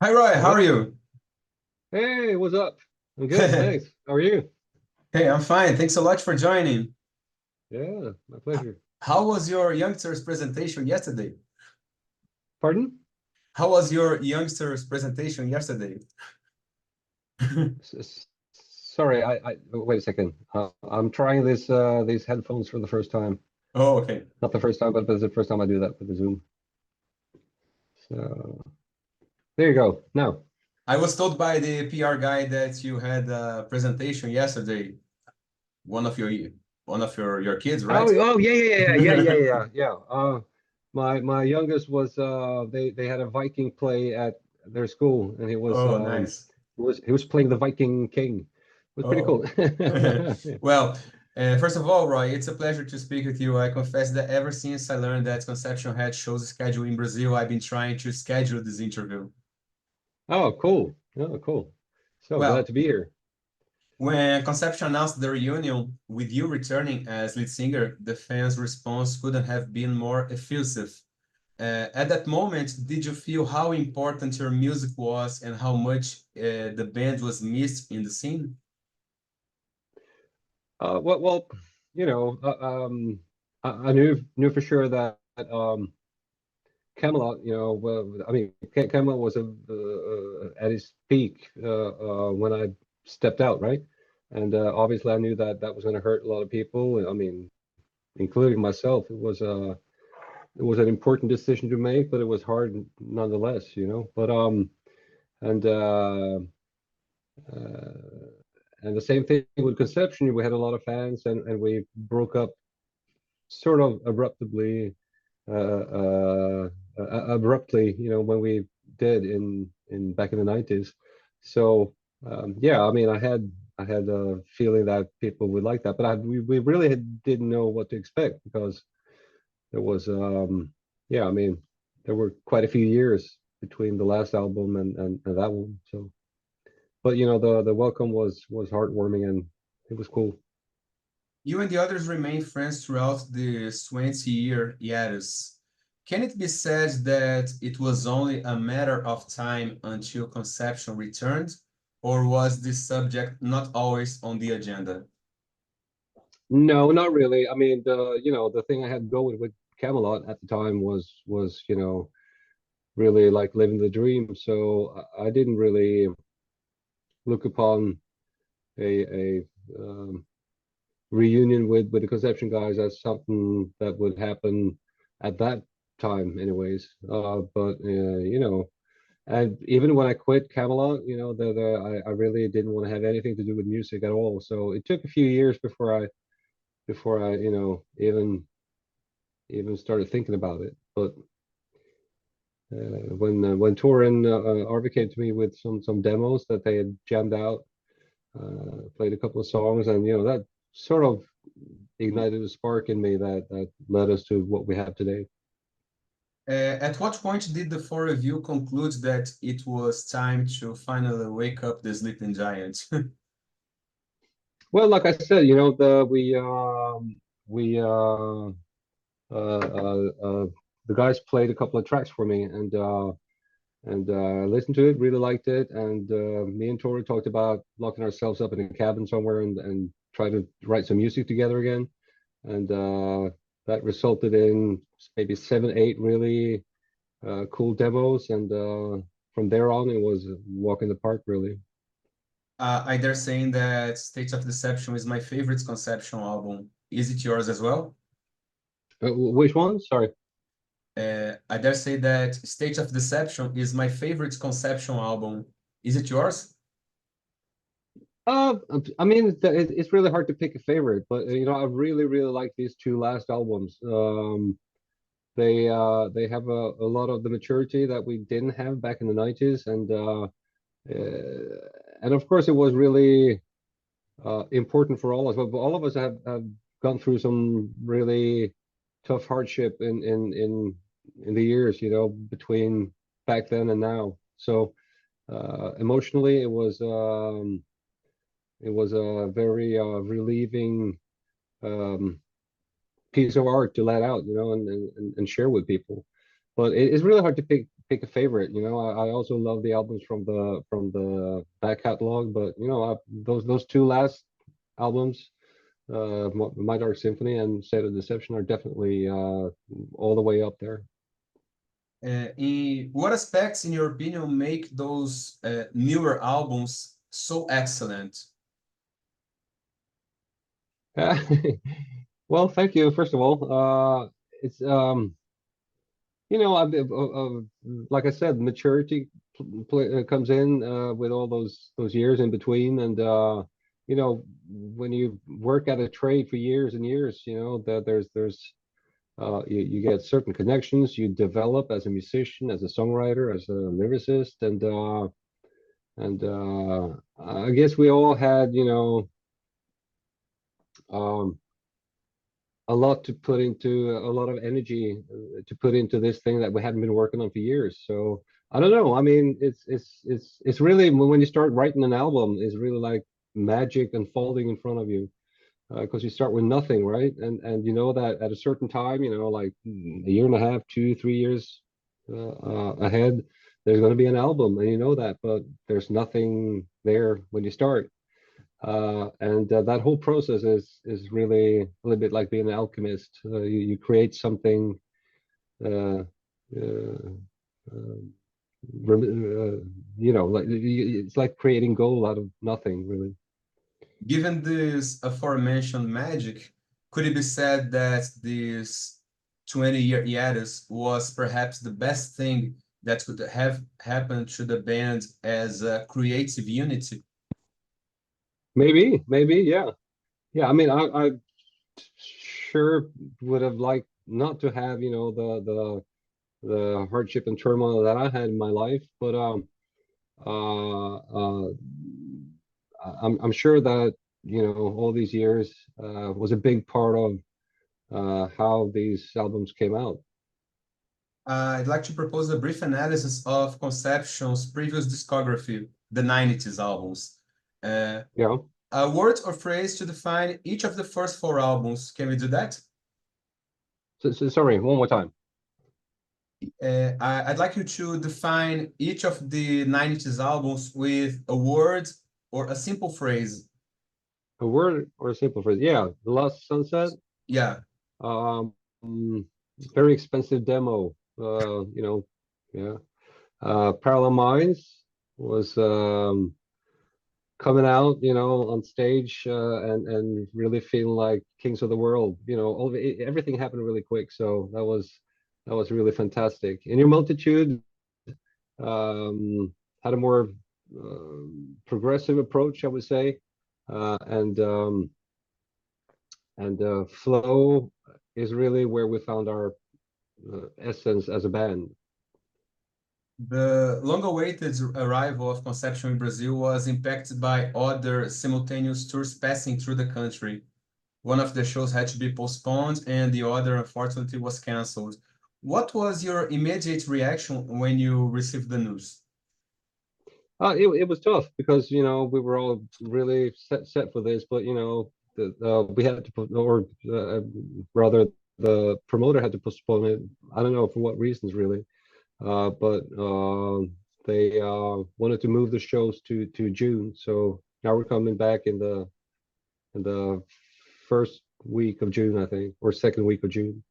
Hi Roy, how are Hello. you? Hey, what's up? I'm good, thanks. How are you? Hey, I'm fine. Thanks so much for joining. Yeah, my pleasure. How was your youngsters presentation yesterday? Pardon? How was your youngsters presentation yesterday? Sorry, I wait a second. I'm trying these headphones for the first time. Oh, okay. Not the first time, but it's the first time I do that with the Zoom. So there you go. Now. I was told by the PR guy that you had a presentation yesterday. One of your one of your kids, right? Oh yeah. My youngest was they had a Viking play at their school, and Oh, nice. he was playing the Viking King. It was pretty Oh. cool. Well, first of all, Roy, it's a pleasure to speak with you. I confess that ever since I learned that Conception had shows scheduled in Brazil, I've been trying to schedule this interview. Oh, cool. Oh, cool. So glad Well, to be here. when Conception announced the reunion with you returning as lead singer, the fans' response couldn't have been more effusive. At that moment, did you feel how important your music was and how much the band was missed in the scene? Well, you know, I knew for sure that Camelot, I mean, Camelot was at his peak when I stepped out, right? And obviously, I knew that that was going to hurt a lot of people. I mean, including myself. It was an important decision to make, but it was hard nonetheless, you know. But and uh, and the same thing with Conception. We had a lot of fans, and we broke up sort of abruptly, you know, when we did in back in the 90s. So yeah, I mean, I had a feeling that people would like that, but we really didn't know what to expect because there was yeah, I mean, there were quite a few years between the last album and that one. So, but you know, the welcome was heartwarming and it was cool. You and the others remained friends throughout the 20-year hiatus. Can it be said that it was only a matter of time until Conception returned, or was this subject not always on the agenda? No, not really. I mean, the thing I had going with Camelot at the time was, you know, really like living the dream. So I didn't really look upon a reunion with the Conception guys as something that would happen at that time, anyways. But you know, and even when I quit Camelot, you know, I really didn't want to have anything to do with music at all. So it took a few years before I, you know, even started thinking about it. But when Tor and Arvid came to me with some demos that they had jammed out, played a couple of songs, and you know that sort of ignited a spark in me that led us to what we have today. At what point did the four of you conclude that it was time to finally wake up the sleeping giant? Well, like I said, you know, we the guys played a couple of tracks for me, and listened to it, really liked it, and me and Tori talked about locking ourselves up in a cabin somewhere and try to write some music together again, and that resulted in maybe seven, eight really cool demos, and from there on it was a walk in the park, really. I dare saying that State of Deception is my favorite Conception album. Is it yours as well? Which one? Sorry. I dare say that State of Deception is my favorite Conception album. Is it yours? I mean, it's really hard to pick a favorite, but you know, I really like these two last albums. They have a lot of the maturity that we didn't have back in the 90s, and of course, it was really important for all of us. But all of us have gone through some really tough hardship in the years, you know, between back then and now. So emotionally, it was a very relieving um, piece of art to let out, you know, and share with people. But it's really hard to pick a favorite. You know, I also love the albums from the back catalog, but you know, those two last albums, My Dark Symphony and State of Deception, are definitely all the way up there. In what aspects, in your opinion, make those newer albums so excellent? Well, thank you. First of all, it's you know, like I said, maturity comes in with all those years in between, and you know, when you work at a trade for years and years, you know, that there's you get certain connections you develop as a musician, as a songwriter, as a lyricist, and I guess we all had, you know, um, a lot to put into a lot of energy to put into this thing that we hadn't been working on for years. So I don't know. I mean, it's really when you start writing an album, it's really like magic unfolding in front of you because you start with nothing, right? And you know that at a certain time, you know, like a year and a half, 2, 3 years ahead, there's going to be an album, and you know that, but there's nothing there when you start. And that whole process is really a little bit like being an alchemist. You create something, uh, uh, uh, you know, like it's like creating gold out of nothing, really. Given this aforementioned magic, could it be said that this 20-year hiatus was perhaps the best thing that could have happened to the band as a creative unity? Maybe, yeah, yeah. I mean, I sure would have liked not to have, you know, the hardship and turmoil that I had in my life, but uh, uh, I'm sure that, you know, all these years was a big part of how these albums came out. I'd like to propose a brief analysis of Conception's previous discography, the 90s albums. Uh, Yeah. a word or phrase to define each of the first four albums. Can we do that? So sorry, one more time. I'd like you to define each of the 90s albums with a word or a simple phrase. A word or a simple phrase? Yeah, The Lost Sunset. Yeah. Um, very expensive demo. You know, yeah. Parallel Minds was coming out, you know, on stage and really feeling like kings of the world. You know, everything happened really quick, so that was really fantastic. In Your Multitude had a more progressive approach, I would say, uh, and um, and Flow is really where we found our essence as a band. The long-awaited arrival of Conception in Brazil was impacted by other simultaneous tours passing through the country. One of the shows had to be postponed and the other, unfortunately, was canceled. What was your immediate reaction when you received the news? It was tough because, you know, we were all really set for this, but you know, we had to put, or rather, the promoter had to postpone it. I don't know for what reasons really, but they wanted to move the shows to June. So now we're coming back in the first week of June, I think, or second week of June.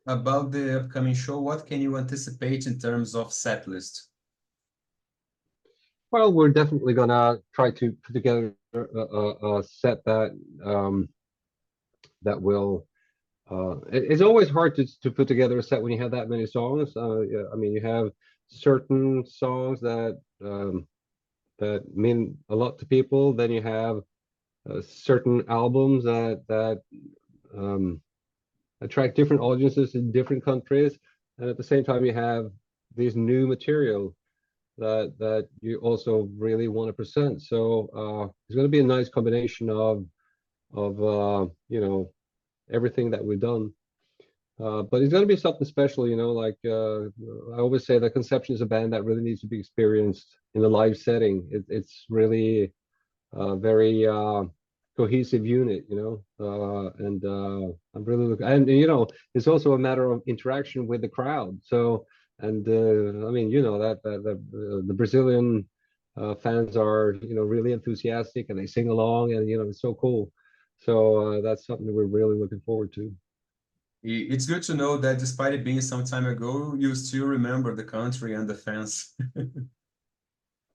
About the upcoming show, what can you anticipate in terms of set list? Well, we're definitely gonna try to put together a set that that will. It's always hard to put together a set when you have that many songs. Yeah, I mean, you have certain songs that mean a lot to people. Then you have certain albums that um, attract different audiences in different countries, and at the same time, you have these new material that you also really want to present. So it's going to be a nice combination of you know, everything that we've done. But it's going to be something special, you know, like I always say that Conception is a band that really needs to be experienced in a live setting. It's really a very cohesive unit, you know, and I'm really looking, and you know, it's also a matter of interaction with the crowd. So And I mean, you know that the Brazilian fans are, you know, really enthusiastic and they sing along, and you know it's so cool. So that's something that we're really looking forward to. It's good to know that despite it being some time ago, you still remember the country and the fans.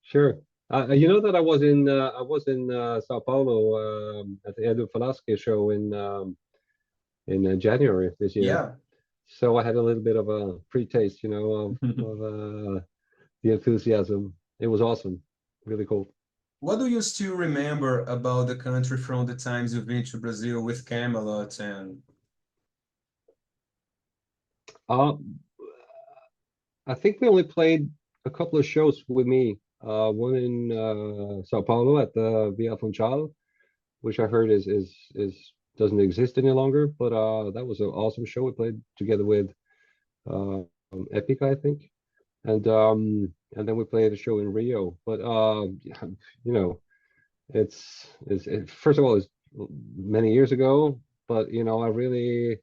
Sure. You know that I was in Sao Paulo at the Edu Falaschi show in January this year. Yeah. So I had a little bit of a pre-taste, you know, of the enthusiasm. It was awesome, really cool. What do you still remember about the country from the times you've been to Brazil with Camelot and Uh, I think we only played a couple of shows with me. One in Sao Paulo at the Via Funchal, which I heard is doesn't exist any longer. But that was an awesome show. We played together with Epic, I think, and then we played a show in Rio. But you know, first of all, it's many years ago. But you know, I really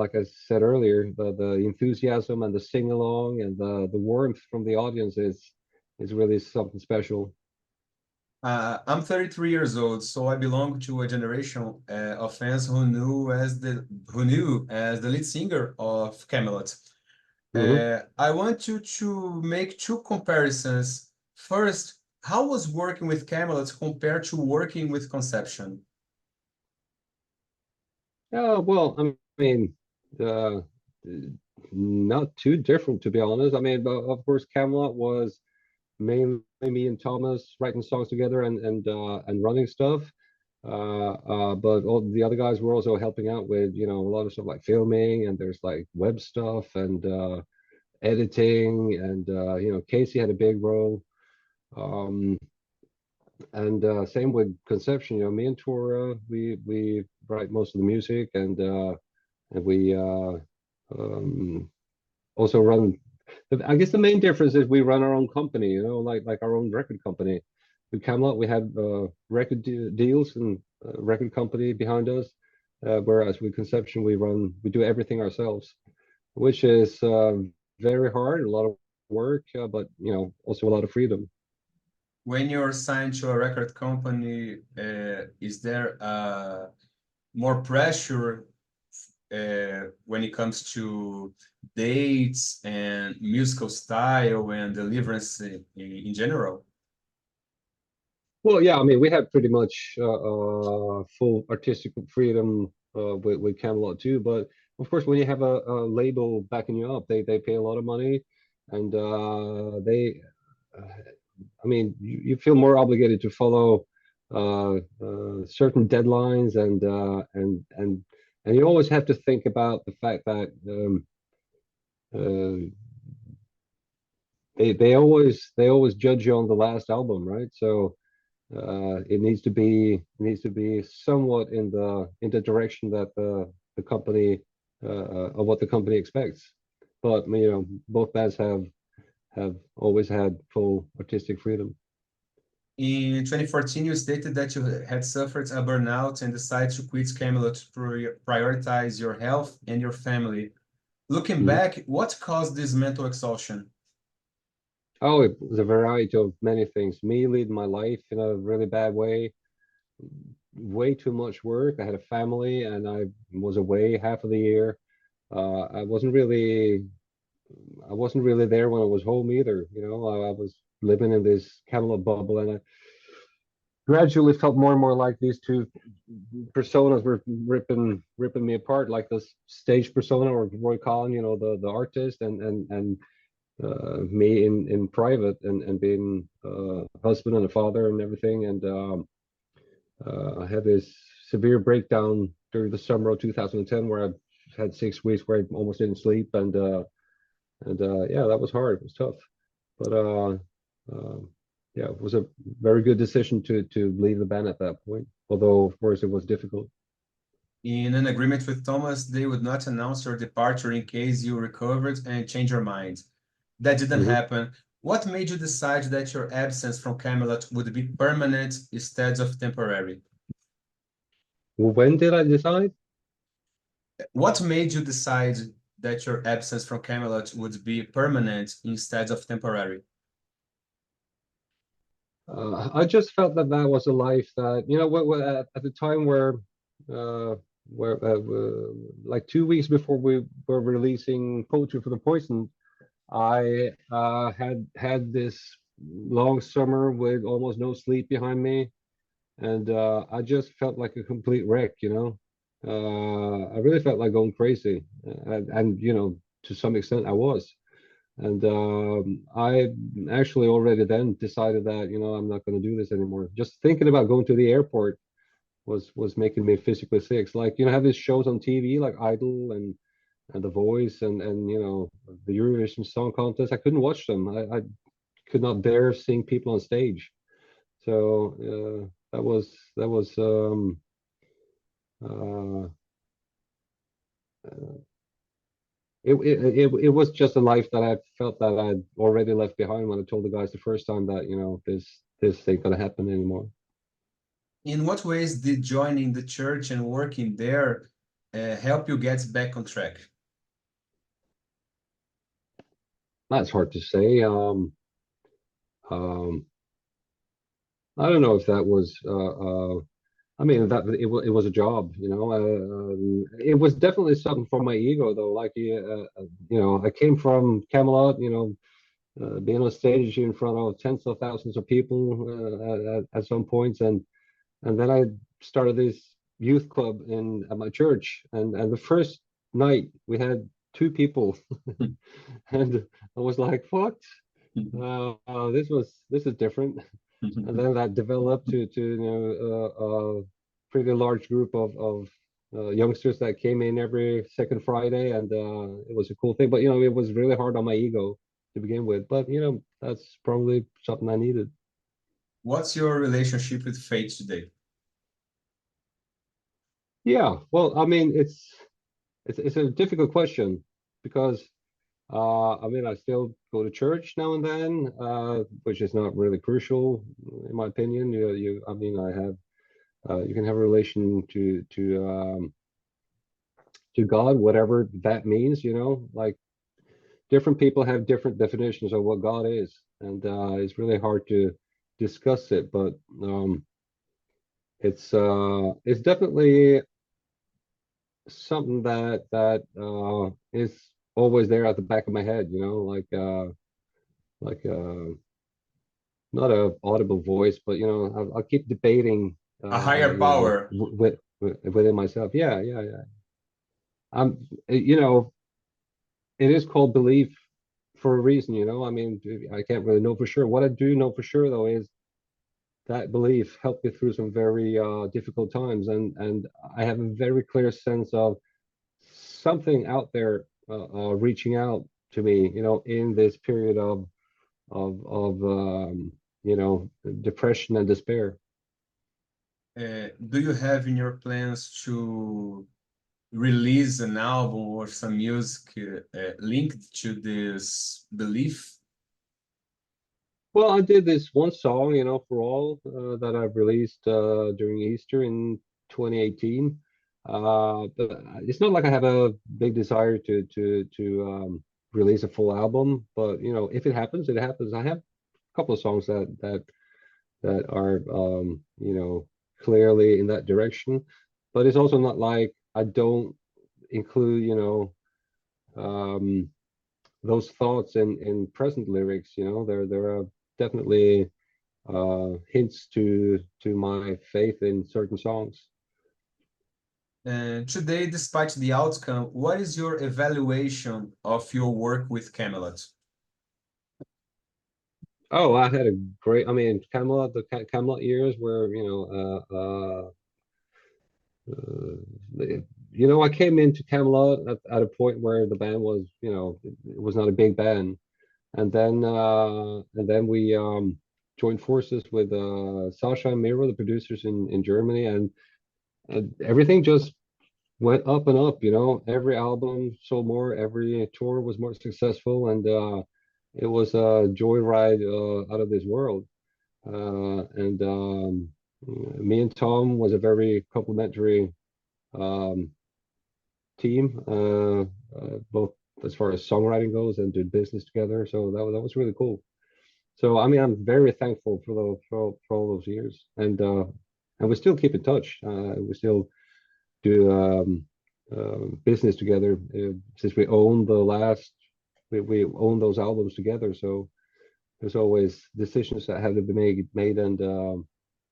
like I said earlier, the enthusiasm and the sing along and the warmth from the audience is really something special. I'm 33 years old, so I belong to a generation of fans who knew as the lead singer of Camelot. Hmm. I want you to make two comparisons. First, how was working with Camelot compared to working with Conception? Yeah, well, I mean, uh, not too different to be honest. I mean, but of course, Camelot was mainly me and Thomas writing songs together and running stuff. But all the other guys were also helping out with, you know, a lot of stuff like filming, and there's like web stuff and editing, and you know, Casey had a big role. Um, and same with Conception, you know, me and Tora, we write most of the music, and we um, also run. I guess the main difference is we run our own company, you know, like our own record company. With Camelot, we had record deals and record company behind us, whereas with Conception, we do everything ourselves, which is very hard, a lot of work, but you know, also a lot of freedom. When you're signed to a record company, is there more pressure when it comes to dates and musical style and deliverance in general? Well, yeah, I mean, we have pretty much full artistic freedom with Camelot too. But of course, when you have a label backing you up, they pay a lot of money, and I mean, you feel more obligated to follow certain deadlines, and you always have to think about the fact that uh, they always judge you on the last album, right? So it needs to be somewhat in the direction that the company of what the company expects. But you know, both bands have always had full artistic freedom. In 2014, you stated that you had suffered a burnout and decided to quit Camelot to prioritize your health and your family. Looking Mhm. back, what caused this mental exhaustion? Oh, it was a variety of many things. Me leading my life in a really bad way too much work. I had a family, and I was away half of the year. I wasn't really there when I was home either. You know, I was living in this Camelot bubble, and I gradually felt more and more like these two personas were ripping me apart, like this stage persona or Roy Collin, you know, the artist, and me in private, and being a husband and a father and everything. And I had this severe breakdown during the summer of 2010 where I had 6 weeks where I almost didn't sleep, and yeah, that was hard. It was tough, but uh, yeah, it was a very good decision to leave the band at that point. Although, of course, it was difficult. In an agreement with Thomas, they would not announce your departure in case you recovered and changed your mind. That didn't Hmm. happen. What made you decide that your absence from Camelot would be permanent instead of temporary? When did I decide? What made you decide that your absence from Camelot would be permanent instead of temporary? I just felt that that was a life that, you know, at the time uh, where like 2 weeks before we were releasing Poetry for the Poison, I had this long summer with almost no sleep behind me, and I just felt like a complete wreck, you know. I really felt like going crazy, and you know, to some extent, I was. And I actually already then decided that, you know, I'm not going to do this anymore. Just thinking about going to the airport was making me physically sick. It's like, you know, have these shows on TV like Idol and The Voice and you know, the Eurovision Song Contest. I couldn't watch them. I could not bear seeing people on stage. So that was uh, it was just a life that I felt that I'd already left behind when I told the guys the first time that, you know, this ain't gonna happen anymore. In what ways did joining the church and working there help you get back on track? That's hard to say. Um, I don't know if that was I mean that it was a job, you know. It was definitely something for my ego though. Like you know, I came from Camelot, you know, being on stage in front of tens of thousands of people at some points, and then I started this youth club in at my church, and the first night we had two people, and I was like, "What? This is different." And then that developed to you know a pretty large group of youngsters that came in every second Friday, and it was a cool thing. But you know, it was really hard on my ego to begin with. But you know, that's probably something I needed. What's your relationship with faith today? Yeah, well, I mean, it's a difficult question because I mean, I still go to church now and then, which is not really crucial in my opinion. I mean, I have you can have a relation to God, whatever that means, you know, like different people have different definitions of what God is, and it's really hard to discuss it, but it's definitely something that is always there at the back of my head, you know, like not a audible voice, but you know, I'll keep debating, A higher you know, power. within myself. Yeah, yeah, yeah. You know, it is called belief for a reason, you know. I mean, I can't really know for sure. What I do know for sure, though, is that belief helped me through some very difficult times, and I have a very clear sense of something out there reaching out to me, you know, in this period of you know, depression and despair. Do you have in your plans to release an album or some music linked to this belief? Well, I did this one song, you know, for all that I've released during Easter in 2018. But it's not like I have a big desire to release a full album, but you know, if it happens, it happens. I have a couple of songs that are you know, clearly in that direction, but it's also not like I don't include, you know, those thoughts in present lyrics. You know, there are definitely hints to my faith in certain songs. Today, despite the outcome, what is your evaluation of your work with Camelot? Oh, I had a great, I mean, Camelot, the Camelot years where, you know, you know, I came into Camelot at a point where the band was, you know, it was not a big band. And then we joined forces with Sasha and Miro, the producers in Germany, and everything just went up and up, you know. Every album sold more, every tour was more successful, and it was a joyride out of this world. And Me and Tom was a very complimentary um, team, both as far as songwriting goes and did business together. So that was really cool. So I mean, I'm very thankful for for all those years, and we still keep in touch. We still do business together since we own the last. We own those albums together, so there's always decisions that have to be made, and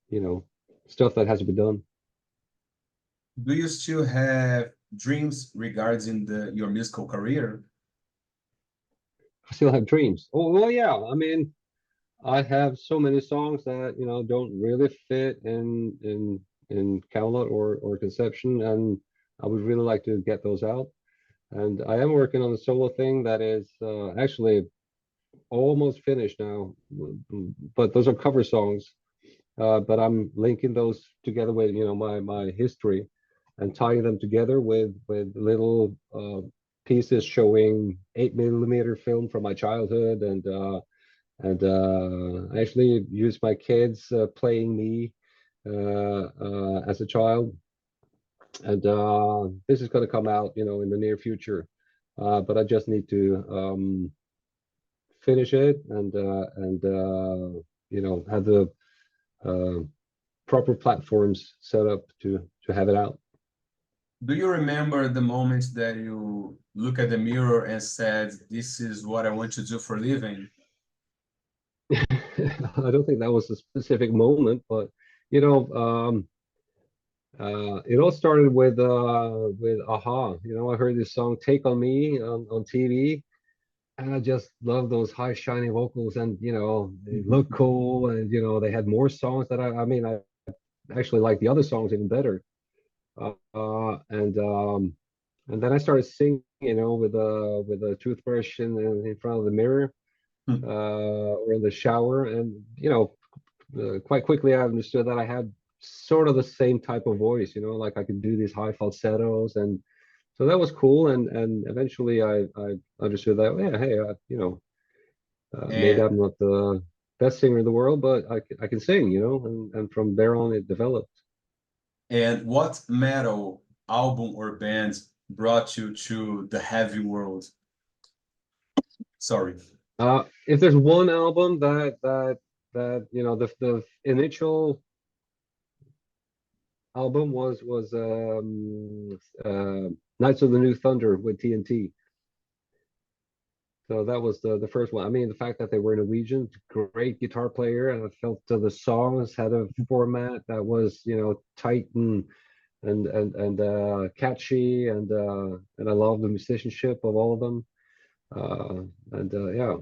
you know, stuff that has to be done. Do you still have dreams regarding your musical career? I still have dreams. Oh well, yeah. I mean, I have so many songs that don't really fit in Camelot or Conception, and I would really like to get those out. And I am working on a solo thing that is actually almost finished now, but those are cover songs. But I'm linking those together with my history and tying them together with little pieces showing 8 millimeter film from my childhood, and I actually use my kids playing me as a child, and this is going to come out in the near future, but I just need to finish it and have the uh, proper platforms set up to have it out. Do you remember the moments that you look at the mirror and said, "This is what I want to do for a living"? I don't think that was a specific moment, but you know, um, it all started with Aha. I heard this song "Take on Me" on TV, and I just love those high shiny vocals, and they look cool, and they had more songs that I mean, I actually like the other songs even better. Uh, uh, and um, and then I started singing, with a toothbrush in front of the mirror, or in the shower, and quite quickly I understood that I had sort of the same type of voice, like I could do these high falsettos, and so that was cool. And eventually I understood that, yeah, hey, maybe And I'm not the best singer in the world, but I can sing, and from there on it developed. and what metal album or band brought you to the heavy world? Sorry. If there's one album that the initial album was Knights of the New Thunder with TNT. So that was the first one. I mean, the fact that they were Norwegian, great guitar player, and I felt the songs had a format that was tight and catchy, and I love the musicianship of all of them. Yeah,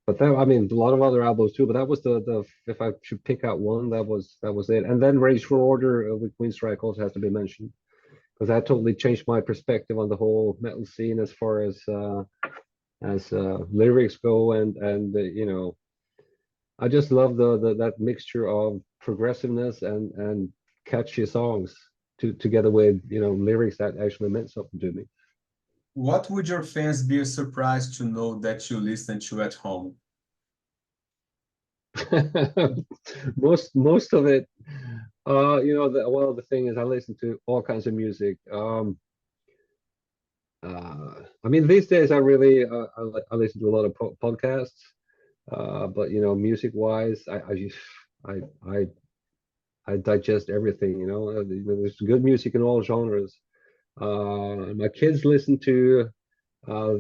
but that, I mean, a lot of other albums too, but that was the if I should pick out one, that was it. And then Rage for Order with Queenstrike also has to be mentioned, because that totally changed my perspective on the whole metal scene as far as lyrics go, and I just love the that mixture of progressiveness and catchy songs together with lyrics that actually meant something to me. What would your fans be surprised to know that you listen to at home? Most of it, well, the thing is, I listen to all kinds of music. I mean, these days I really I listen to a lot of podcasts. But music wise, I I I digest everything. There's good music in all genres. My kids listen to uh,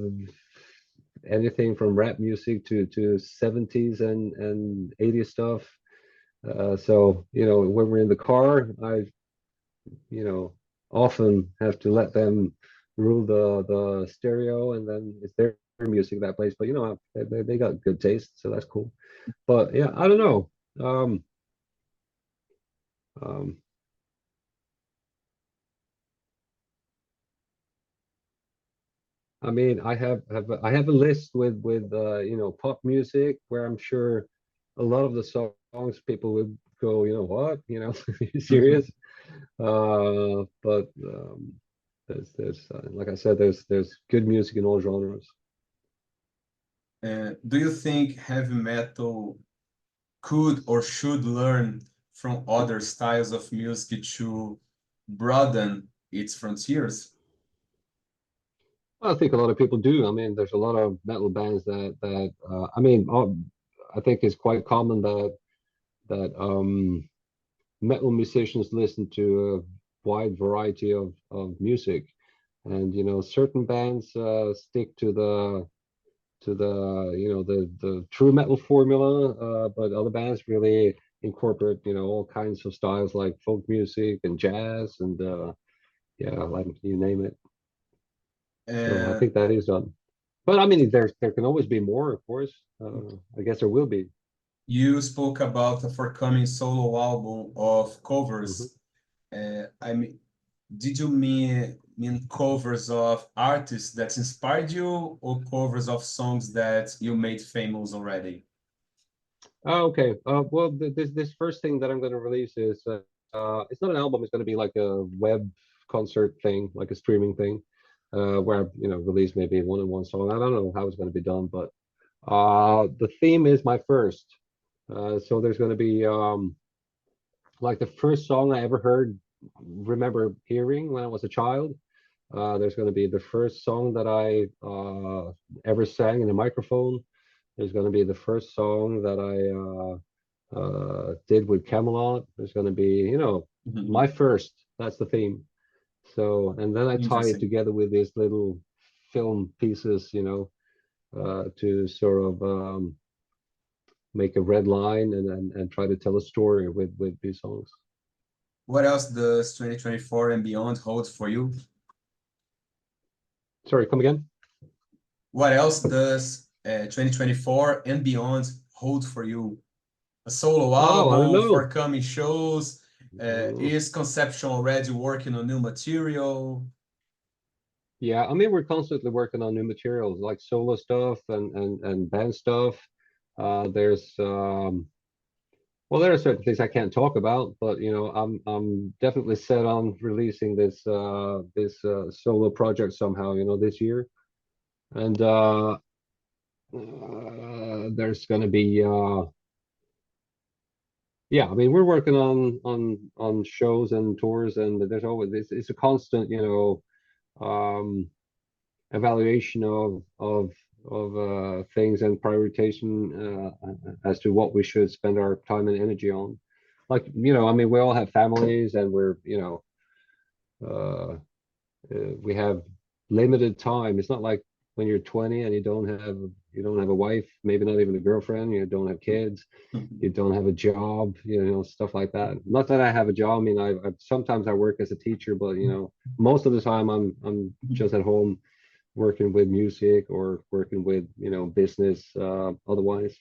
anything from rap music to 70s and 80s stuff. So when we're in the car, I you know often have to let them rule the stereo, and then it's their music that plays. But they got good taste, so that's cool. But yeah, I don't know. Um, I mean, I have a list with pop music where I'm sure a lot of the songs people would go, what, are you serious? But there's like I said, there's good music in all genres. Do you think heavy metal could or should learn from other styles of music to broaden its frontiers? I think a lot of people do. I mean, there's a lot of metal bands I mean, I think it's quite common that metal musicians listen to a wide variety of music, and certain bands stick to the the true metal formula, but other bands really incorporate all kinds of styles like folk music and jazz and yeah, like you name it. So I And think that is done. But I mean, there can always be more, of course. I guess there will be. you spoke about a forthcoming solo album of Mhm. covers. I mean, did you mean covers of artists that inspired you, or covers of songs that you made famous already? Oh, okay. Well, this first thing that I'm going to release is it's not an album. It's going to be like a web concert thing, like a streaming thing, where I, release maybe one and one song. I don't know how it's going to be done, but the theme is my first. So there's going to be like the first song I ever remember hearing when I was a child. There's going to be the first song that I ever sang in a microphone. There's going to be the first song that I did with Camelot. There's going to be, my Mhm. first. That's the theme. So, and then I tie it Interesting. together with these little film pieces, to sort of make a red line and try to tell a story with these songs. What else does 2024 and beyond hold for you? Sorry, come again? What else does 2024 and beyond hold for you? A solo Oh, I don't album, know. forthcoming shows? Mm, Is Conception already working on new material? yeah, I mean, we're constantly working on new materials like solo stuff and band stuff. There's well, there are certain things I can't talk about, but I'm definitely set on releasing this solo project somehow, this year. And there's going to be yeah, I mean, we're working on shows and tours, and there's always it's a constant, um evaluation of things and prioritization as to what we should spend our time and energy on. Like, I mean, we all have families, and we're, uh, we have limited time. It's not like when you're 20 and you don't have a wife, maybe not even a girlfriend, you don't have kids, you don't have a job, stuff like that. Not that I have a job. I mean, I sometimes I work as a teacher, but most of the time I'm just at home working with music or working with business otherwise.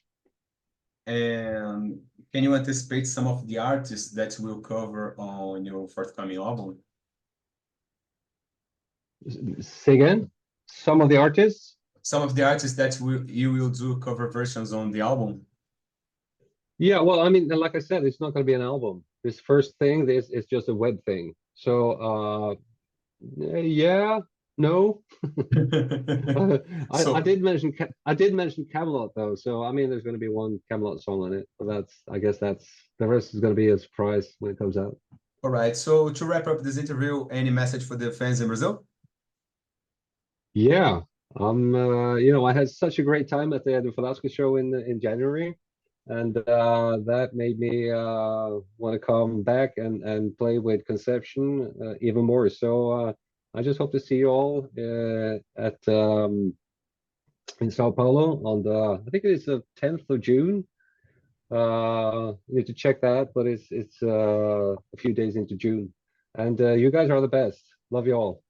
And can you anticipate some of the artists that will cover on your forthcoming album? Say again, some of the artists. Some of the artists that you will do cover versions on the album? Yeah, well, I mean, like I said, it's not going to be an album. This first thing, this is just a web thing. So yeah, no. I So, did mention I did mention Camelot though, so I mean there's going to be one Camelot song on it, but I guess that's the rest is going to be a surprise when it comes out. all right. So to wrap up this interview, any message for the fans in Brazil? Yeah, I had such a great time at the Velasco show in January, and that made me want to come back and play with Conception even more. So I just hope to see you all at in Sao Paulo on I think it's the 10th of June. Need to check that, but it's a few days into June, and you guys are the best. Love you all.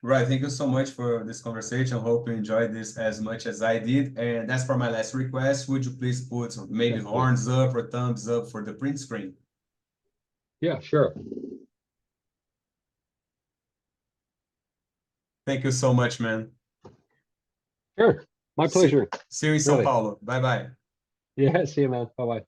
Right. Thank you so much for this conversation. Hope you enjoyed this as much as I did. And as for my last request, would you please put maybe Definitely. horns up or thumbs up for the print screen? Yeah, sure. Thank you so much, man. Sure. My See, pleasure. see you in São Really. Paulo. Bye bye. Yeah, see you, man. Bye bye.